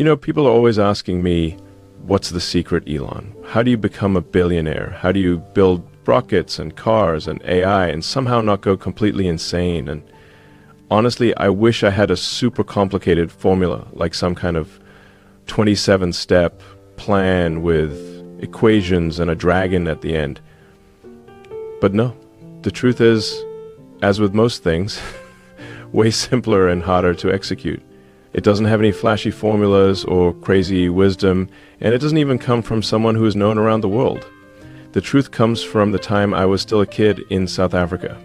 You know, people are always asking me, what's the secret, Elon? How do you become a billionaire? How do you build rockets and cars and AI and somehow not go completely insane? And honestly, I wish I had a super complicated formula, like some kind of 27-step plan with equations and a dragon at the end. But no, the truth is, as with most things, way simpler and harder to execute. It doesn't have any flashy formulas or crazy wisdom, and it doesn't even come from someone who is known around the world. The truth comes from the time I was still a kid in South Africa.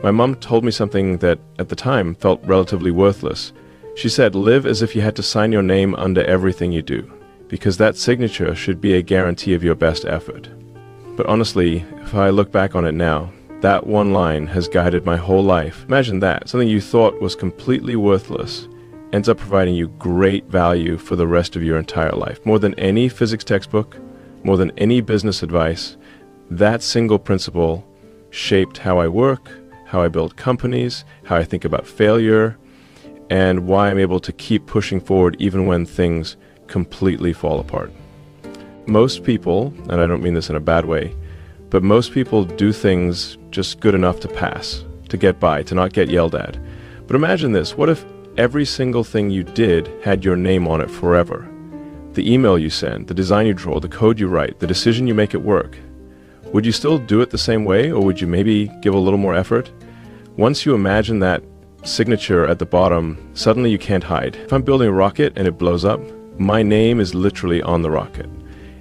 My mom told me something that at the time felt relatively worthless. She said, live as if you had to sign your name under everything you do, because that signature should be a guarantee of your best effort. But honestly, if I look back on it now, that one line has guided my whole life. Imagine that, something you thought was completely worthless ends up providing you great value for the rest of your entire life. More than any physics textbook, more than any business advice, that single principle shaped how I work, how I build companies, how I think about failure, and why I'm able to keep pushing forward even when things completely fall apart. Most people, and I don't mean this in a bad way, but most people do things just good enough to pass, to get by, to not get yelled at. But imagine this, what if every single thing you did had your name on it forever? The email you send, the design you draw, the code you write, the decision you make at work. Would you still do it the same way, or would you maybe give a little more effort? Once you imagine that signature at the bottom, suddenly you can't hide. If I'm building a rocket and it blows up, my name is literally on the rocket.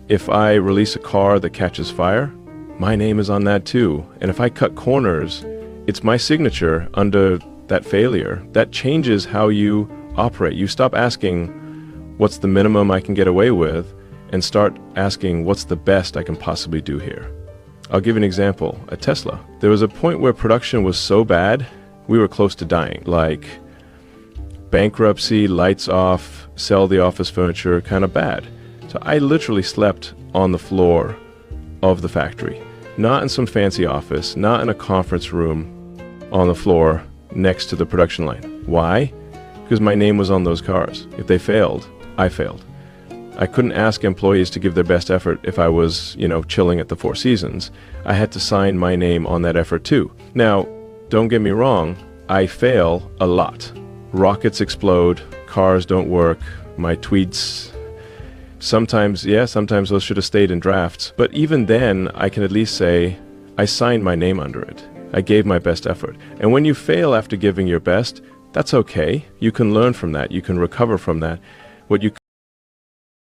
If I release a car that catches fire, my name is on that too. And if I cut corners, it's my signature under that failure. That changes how you operate. You stop asking, what's the minimum I can get away with, and start asking, what's the best I can possibly do here? I'll give you an example. At Tesla, there was a point where production was so bad, we were close to dying. Like bankruptcy, lights off, sell the office furniture, kind of bad. So I literally slept on the floor of the factory. Not in some fancy office, not in a conference room, on the floor next to the production line. Why? Because my name was on those cars. If they failed, I failed. I couldn't ask employees to give their best effort if I was, chilling at the Four Seasons. I had to sign my name on that effort too. Now, don't get me wrong, I fail a lot. Rockets explode, cars don't work, my tweets, sometimes those should have stayed in drafts. But even then, I can at least say, I signed my name under it. I gave my best effort. And when you fail after giving your best, that's okay. You can learn from that. You can recover from that. What you